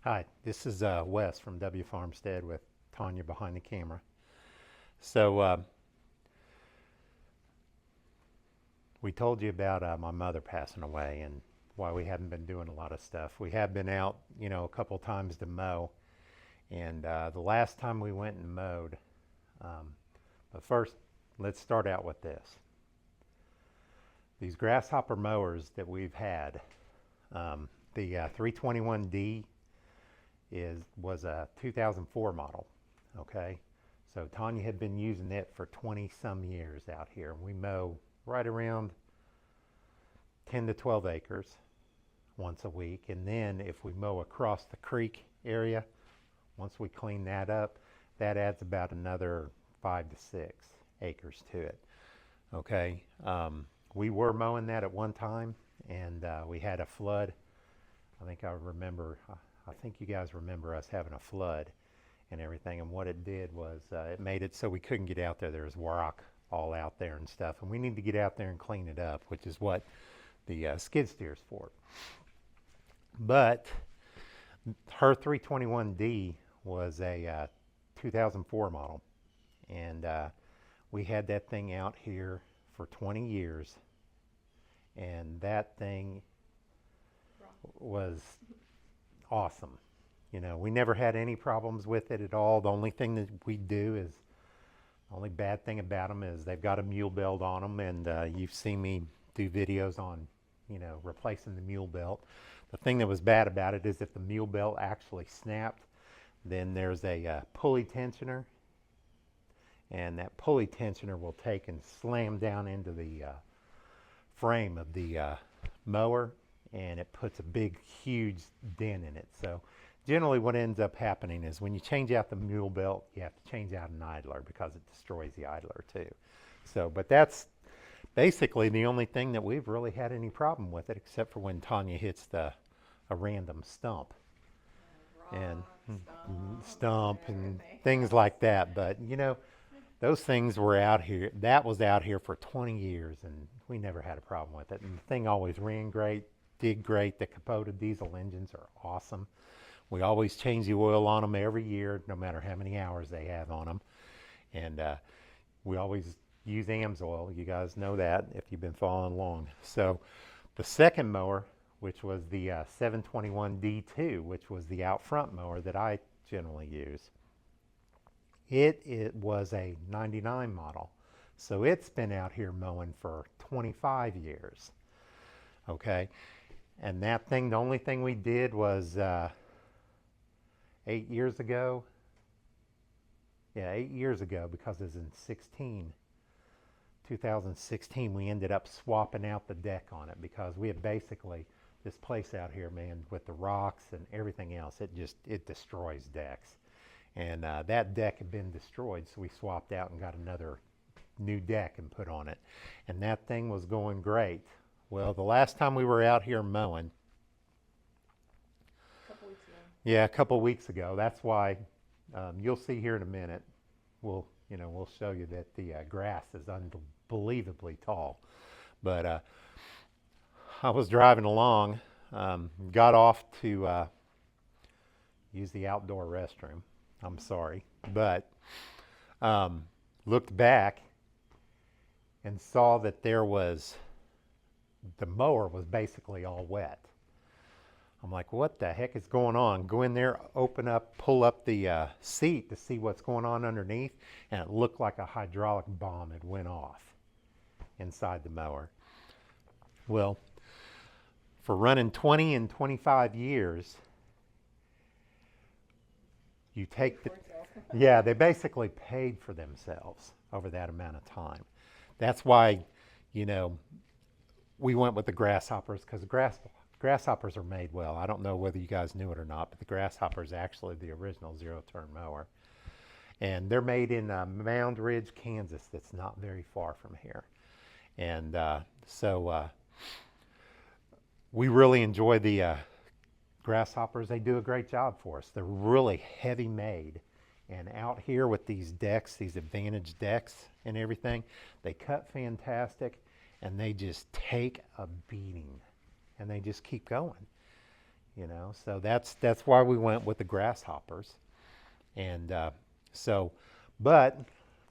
Hi, this is Wes from W Farmstead with Tonia behind the camera. So we told you about my mother passing away and why we hadn't been doing a lot of stuff. We have been out, a couple times to mow, and the last time we went and mowed. But first, let's start out with this. These Grasshopper mowers that we've had, the 321D was a 2004 model, okay? So Tonia had been using it for 20 some years out here. We mow right around 10 to 12 acres once a week, and then if we mow across the creek area, once we clean that up, that adds about another 5 to 6 acres to it, okay? We were mowing that at one time, and we had a flood. I think you guys remember us having a flood and everything, and what it did was it made it so we couldn't get out there. There was rock all out there and stuff, and we need to get out there and clean it up, which is what the skid steer's for. But her 321D was a 2004 model, and we had that thing out here for 20 years, and that thing was awesome. We never had any problems with it at all. The only thing that we do is, the only bad thing about them is they've got a mule belt on them, and you've seen me do videos on, replacing the mule belt. The thing that was bad about it is if the mule belt actually snapped, then there's a pulley tensioner, and that pulley tensioner will take and slam down into the frame of the mower, and it puts a big, huge dent in it. So generally what ends up happening is when you change out the mule belt, you have to change out an idler because it destroys the idler too. So, but that's basically the only thing that we've really had any problem with it, except for when Tonia hits a random stump. And stump and things like that. But those things were out here. That was out here for 20 years, and we never had a problem with it. And the thing always ran great, did great. The Kubota diesel engines are awesome. We always change the oil on them every year, no matter how many hours they have on them. And we always use AMSOIL. You guys know that if you've been following along. So the second mower, which was the 721D2, which was the out front mower that I generally use, it was a 99 model. So it's been out here mowing for 25 years, okay? And that thing, the only thing we did was 8 years ago. Yeah, 8 years ago, because it was in 2016, we ended up swapping out the deck on it because we had basically, this place out here, man, with the rocks and everything else, it destroys decks. And that deck had been destroyed, so we swapped out and got another new deck and put on it. And that thing was going great. Well, the last time we were out here mowing, a couple weeks ago. That's why you'll see here in a minute. We'll show you that the grass is unbelievably tall. But I was driving along, got off to use the outdoor restroom. I'm sorry, but looked back and saw that the mower was basically all wet. I'm like, what the heck is going on? Go in there, open up, pull up the seat to see what's going on underneath, and it looked like a hydraulic bomb had went off inside the mower. Well, for running 20 and 25 years, you take yeah, they basically paid for themselves over that amount of time. That's why, we went with the Grasshoppers, because Grasshoppers are made well. I don't know whether you guys knew it or not, but the Grasshopper is actually the original zero-turn mower. And they're made in Mound Ridge, Kansas. That's not very far from here. And so we really enjoy the Grasshoppers. They do a great job for us. They're really heavy made. And out here with these decks, these Advantage decks and everything, they cut fantastic, and they just take a beating. And they just keep going. you know. So that's why we went with the grasshoppers. And so, but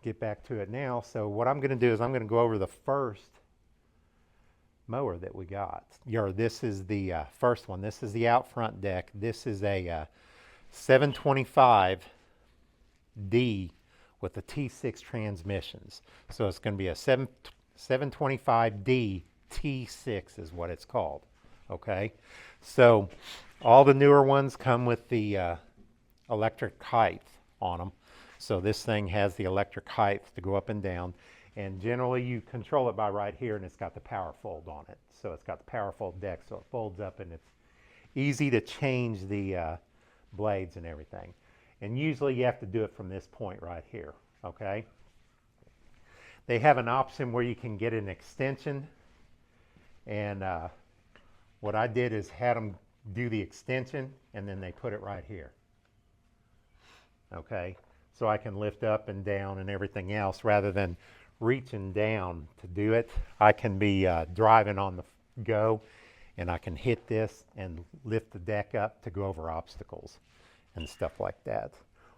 get back to it now. So what I'm going to do is I'm going to go over the first mower that we got. This is the first one. This is the out front deck. This is a 725D with the T6 transmissions. So it's going to be a 725D T6 is what it's called. Okay, so all the newer ones come with the electric height on them. So this thing has the electric height to go up and down, and generally you control it by right here, and it's got the power fold on it. So it's got the power fold deck, so it folds up, and it's easy to change the blades and everything. And usually you have to do it from this point right here, okay? They have an option where you can get an extension, and what I did is had them do the extension, and then they put it right here. Okay, so I can lift up and down and everything else rather than reaching down to do it. I can be driving on the go, and I can hit this and lift the deck up to go over obstacles and stuff like that.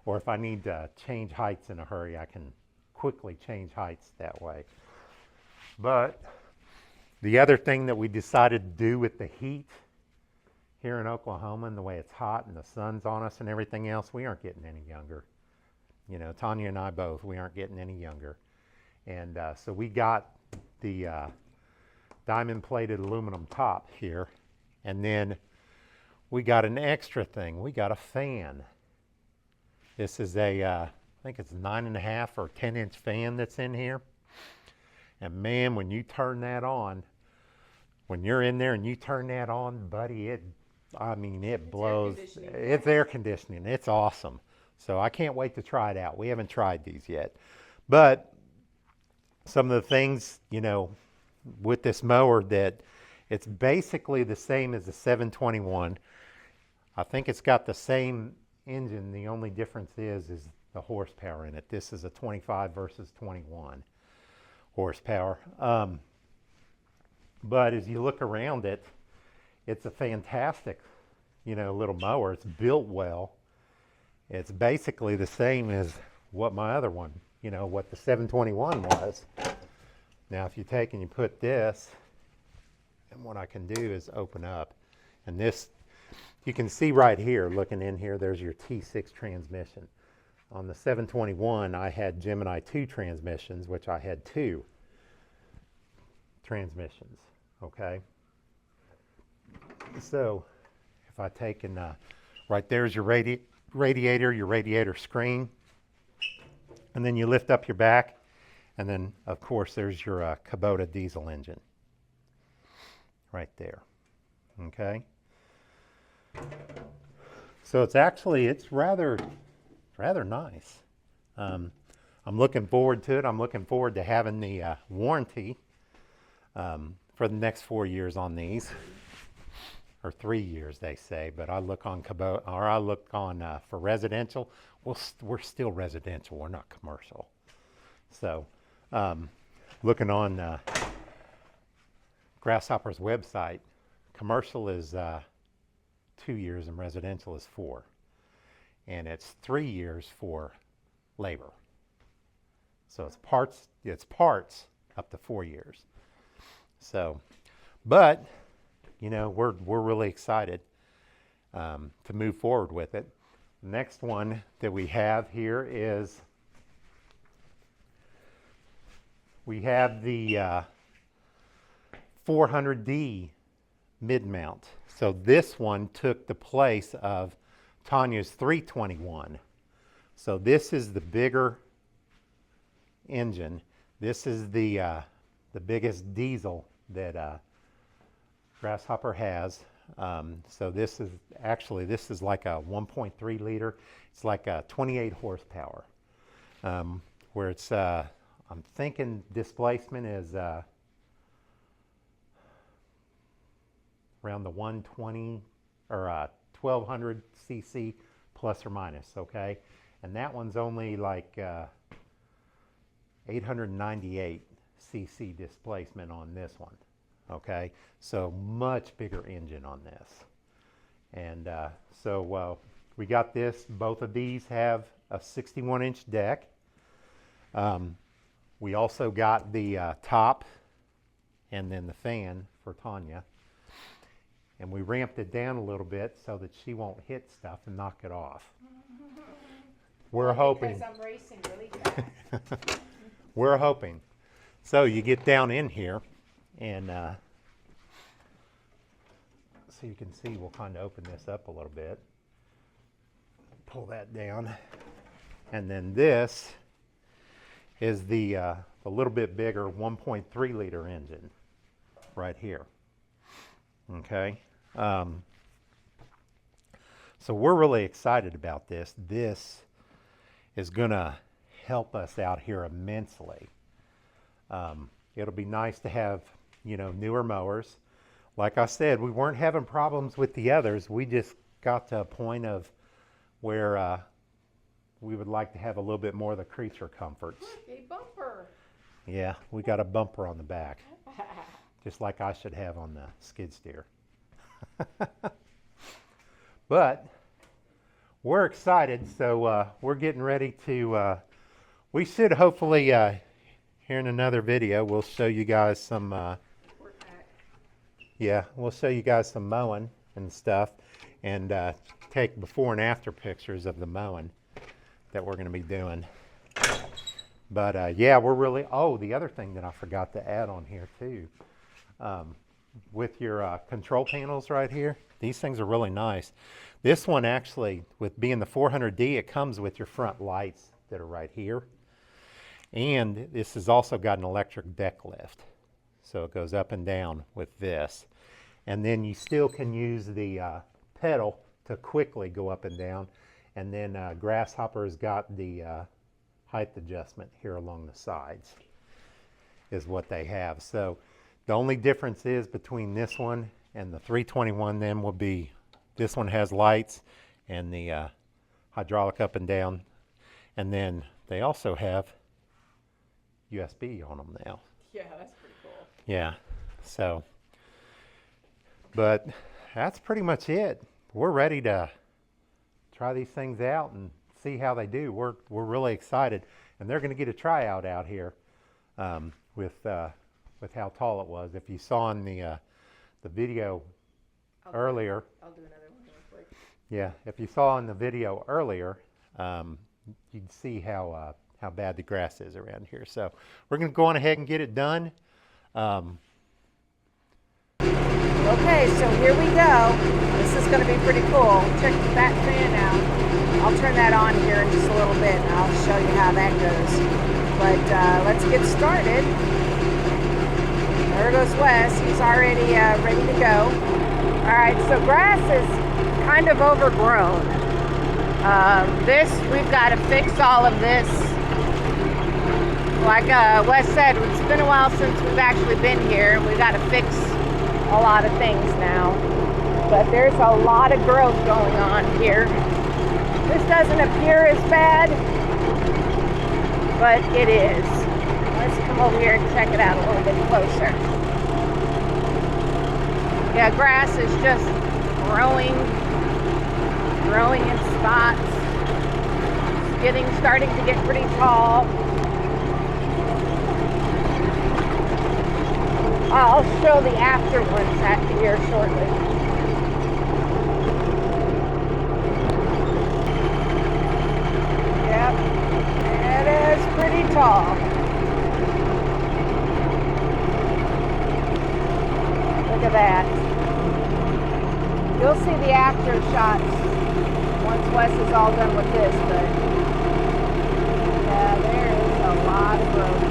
Or if I need to change heights in a hurry, I can quickly change heights that way. But the other thing that we decided to do with the heat here in Oklahoma and the way it's hot and the sun's on us and everything else, we aren't getting any younger. You know, Tonia and I both, we aren't getting any younger. And so we got the diamond plated aluminum top here, and then we got an extra thing. We got a fan. This is a, I think it's 9.5 or 10-inch fan that's in here. And man, when you turn that on, when you're in there and you turn that on, buddy, it blows. It's air conditioning. It's awesome. So I can't wait to try it out. We haven't tried these yet. But some of the things, you know, with this mower, that it's basically the same as the 721. I think it's got the same engine. The only difference is the horsepower in it. This is a 25 versus 21 horsepower. But as you look around it, it's a fantastic, you know, little mower. It's built well. It's basically the same as what my other one, you know, what the 721 was. Now, if you take and you put this, and what I can do is open up, and this, you can see right here, looking in here, there's your T6 transmission. On the 721, I had Gemini 2 transmissions, which I had 2 transmissions, okay? So if I take and right there's your radiator screen, and then you lift up your back, and then of course there's your Kubota diesel engine right there. Okay, so it's rather nice. I'm looking forward to it. I'm looking forward to having the warranty for the next 4 years on these. Or 3 years, they say, but I look on Kubota, or I look on for residential. We're still residential. We're not commercial. So, looking on Grasshopper's website, commercial is 2 years and residential is 4, and it's 3 years for labor. So it's parts up to 4 years. So, but you know, we're really excited to move forward with it. The next one that we have here is we have the 400D mid-mount. So this one took the place of Tonia's 321. So this is the bigger engine. This is the biggest diesel that Grasshopper has. So this is like a 1.3 liter. It's like a 28 horsepower, where it's, I'm thinking displacement is around the 120 or 1200 cc plus or minus, okay? And that one's only like 898 cc displacement on this one. Okay, so much bigger engine on this, And so we got this. Both of these have a 61-inch deck. We also got the top and then the fan for Tonia. And we ramped it down a little bit so that she won't hit stuff and knock it off. We're hoping. Because I'm racing really fast. We're hoping. So you get down in here, and so you can see, we'll kind of open this up a little bit. Pull that down. And then this is the a little bit bigger 1.3 liter engine right here. Okay. So we're really excited about this. This is going to help us out here immensely. It'll be nice to have, you know, newer mowers. Like I said, we weren't having problems with the others. We just got to a point of where we would like to have a little bit more of the creature comforts. A bumper. Yeah, we got a bumper on the back, just like I should have on the skid steer. But we're excited, so we're getting ready to, we should hopefully, here in another video, we'll show you guys some, yeah, we'll show you guys some mowing and stuff, and take before and after pictures of the mowing that we're going to be doing. But yeah, we're really, oh, the other thing that I forgot to add on here too, with your control panels right here, these things are really nice. This one actually, with being the 400D, it comes with your front lights that are right here. And this has also got an electric deck lift. So it goes up and down with this. And then you still can use the pedal to quickly go up and down. And then Grasshopper's got the height adjustment here along the sides is what they have. So the only difference is between this one and the 321 then will be this one has lights and the hydraulic up and down. And then they also have USB on them now. Yeah, that's pretty cool. Yeah, so, but that's pretty much it. We're ready to try these things out and see how they do. We're really excited, and they're going to get a tryout out here with how tall it was. If you saw in the video earlier, I'll do another one real quick. Yeah, if you saw in the video earlier, you'd see how bad the grass is around here. So we're going to go on ahead and get it done. Okay, so here we go. This is going to be pretty cool. Check that fan out. I'll turn that on here in just a little bit, and I'll show you how that goes. But let's get started. There goes Wes. He's already ready to go. All right, so grass is kind of overgrown. We've got to fix all of this. Like Wes said, it's been a while since we've actually been here, and we've got to fix a lot of things now. But there's a lot of growth going on here. This doesn't appear as bad, but it is. Let's come over here and check it out a little bit closer. Yeah, grass is just growing in spots. It's starting to get pretty tall. I'll show the after ones at here shortly. Yep, it is pretty tall. Look at that. You'll see the after shots once Wes is all done with this, but yeah, there is a lot of growth.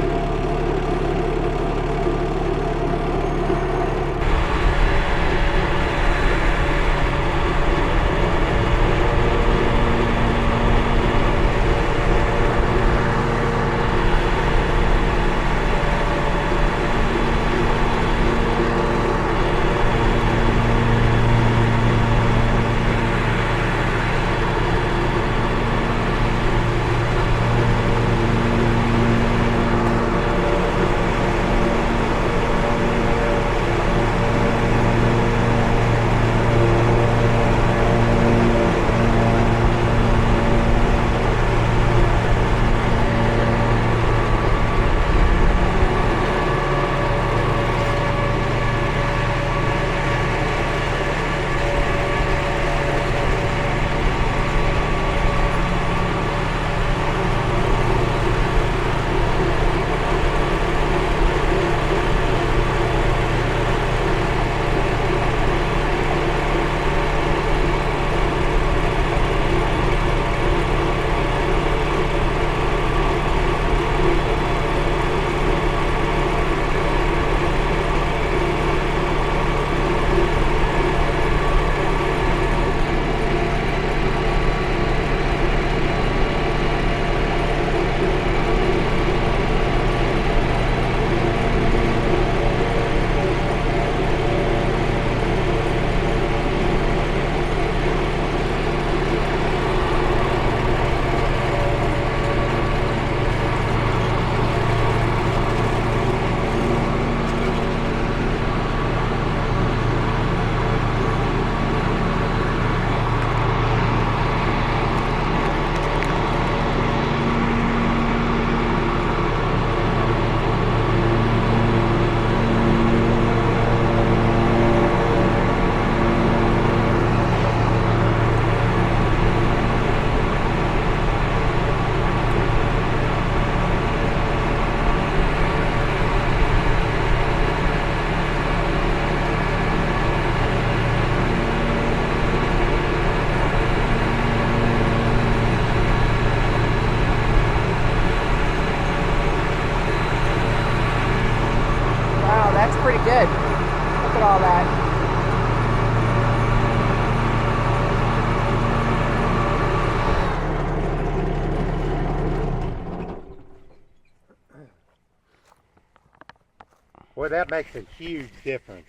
Boy, that makes a huge difference.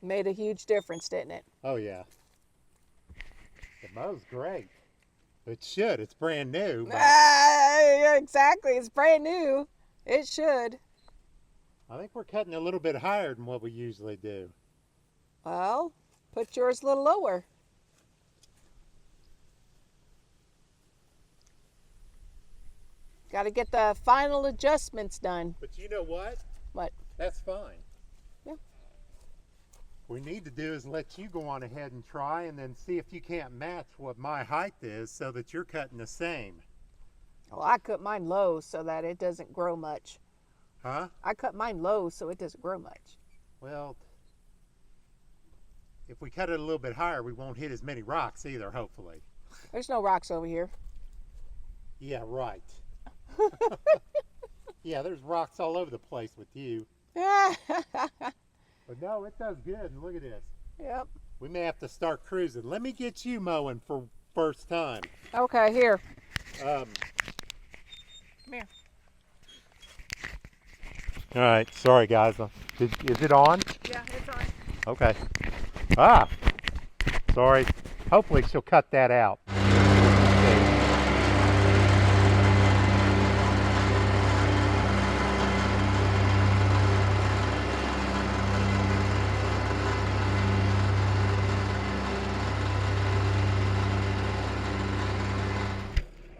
Made a huge difference, didn't it? Oh yeah. The mow's great. It should. It's brand new. But Yeah, exactly. It's brand new. It should. I think we're cutting a little bit higher than what we usually do. Well, put yours a little lower. Got to get the final adjustments done. But you know what? What? That's fine. Yeah. What we need to do is let you go on ahead and try and then see if you can't match what my height is so that you're cutting the same. Well, I cut mine low so that it doesn't grow much. Huh? I cut mine low so it doesn't grow much. Well, if we cut it a little bit higher, we won't hit as many rocks either, hopefully. There's no rocks over here. Yeah, right. Yeah, there's rocks all over the place with you. Yep. But no, it does good. And look at this. We may have to start cruising. Let me get you mowing for first time. Okay, here. Come here. All right, sorry guys. Is it on? Yeah, it's on. Okay. Ah, sorry. Hopefully she'll cut that out.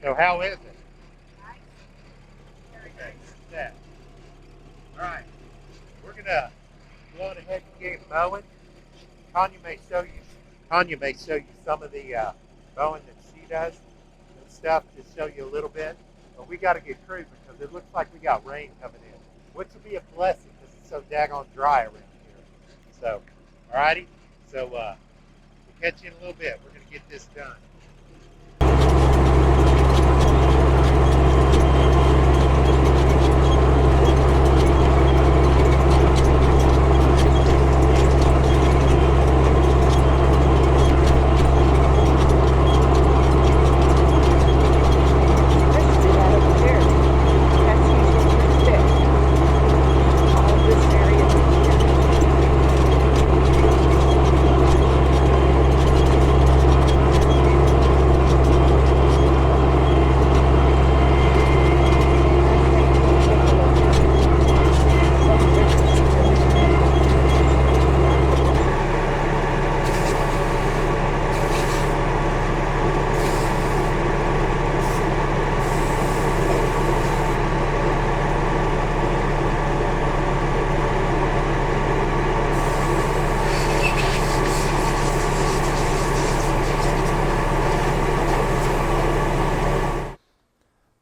So how is it? Okay, that. All right, we're gonna go on ahead and get mowing. Tonia may show you some of the mowing that she does and stuff to show you a little bit. But we got to get cruising because it looks like we got rain coming in, which will be a blessing because it's so daggone dry around here. So, all righty. So we'll catch you in a little bit. We're gonna get this done.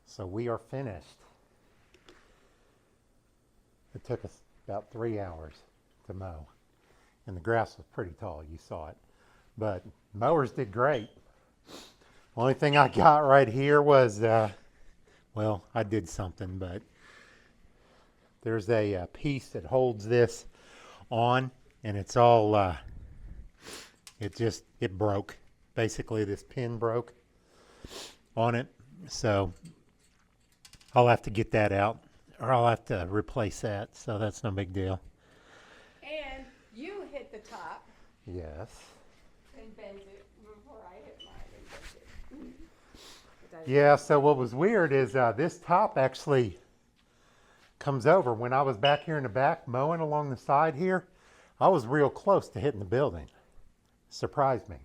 So we are finished. It took us about 3 hours to mow. And the grass was pretty tall, you saw it. But mowers did great. Only thing I got right here was, well, I did something, but there's a piece that holds this on, and it's all, it broke. Basically, this pin broke on it. So I'll have to get that out, or I'll have to replace that, so that's no big deal. And you hit the top Yes. and bent it before I hit mine and bent it. Yeah, so what was weird is this top actually comes over. When I was back here in the back mowing along the side here, I was real close to hitting the building. Surprised me.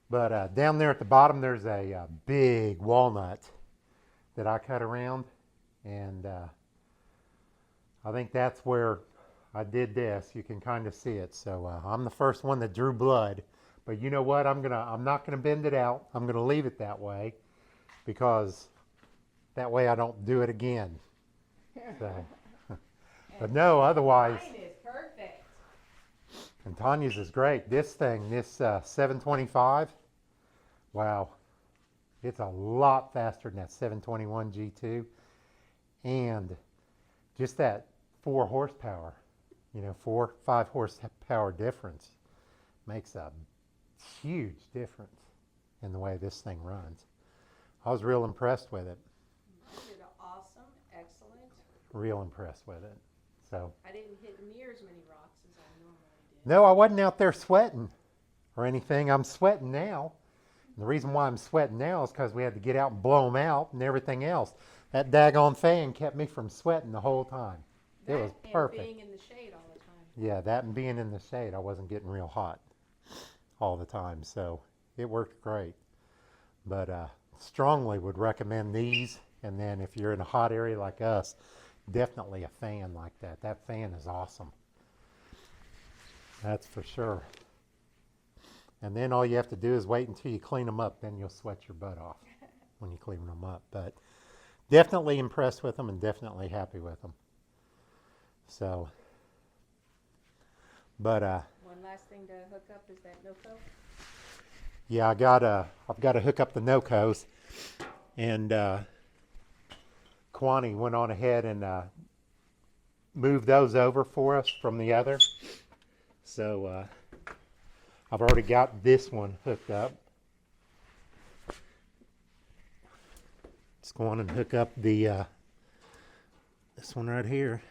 But down there at the bottom, there's a big walnut that I cut around, and I think that's where I did this. You can kind of see it. So I'm the first one that drew blood, but you know what? I'm not gonna bend it out. I'm gonna leave it that way because that way I don't do it again. So, but no, otherwise. Mine is perfect. And Tonia's is great. This thing, this 725, wow. It's a lot faster than that 721 G2. And just that 4 horsepower, 5 horsepower difference makes a huge difference in the way this thing runs. I was real impressed with it. You did awesome, excellent. Real impressed with it. So I didn't hit near as many rocks as I normally did. no, I wasn't out there sweating or anything. I'm sweating now. And the reason why I'm sweating now is because we had to get out and blow them out and everything else. That daggone fan kept me from sweating the whole time. It was perfect. And being in the shade all the time. Yeah, that and being in the shade, I wasn't getting real hot all the time, so it worked great. But strongly would recommend these, and then if you're in a hot area like us, definitely a fan like that. That fan is awesome. That's for sure. And then all you have to do is wait until you clean them up, then you'll sweat your butt off when you clean them up. But definitely impressed with them and definitely happy with them. So, but One last thing to hook up is that NoCo. yeah, I've got to hook up the NoCos, and Kwani went on ahead and moved those over for us from the other. So I've already got this one hooked up. Let's go on and hook up the this one right here.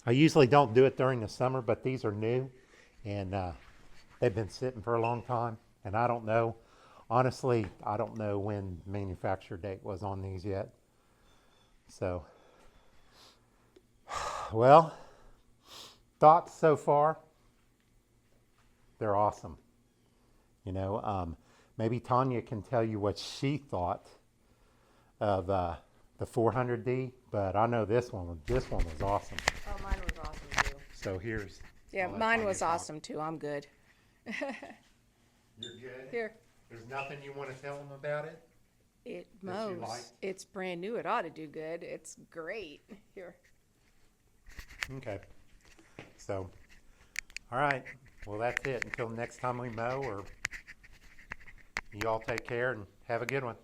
I usually don't do it during the summer, but these are new, and they've been sitting for a long time, and I don't know. Honestly, I don't know when the manufacture date was on these yet. So, well, thoughts so far? They're awesome. You know, maybe Tonia can tell you what she thought of the 400D, but I know this one was awesome. Oh, mine was awesome too. So here's. Yeah, I'll let mine Tonia was talk. awesome too. I'm good. You're good? Here. There's nothing you want to tell them about it? It That you mows. like? It's brand new. It ought to do good. It's great. Here. Okay. So, all right. Well, that's it. Until next time we mow, or you all take care and have a good one.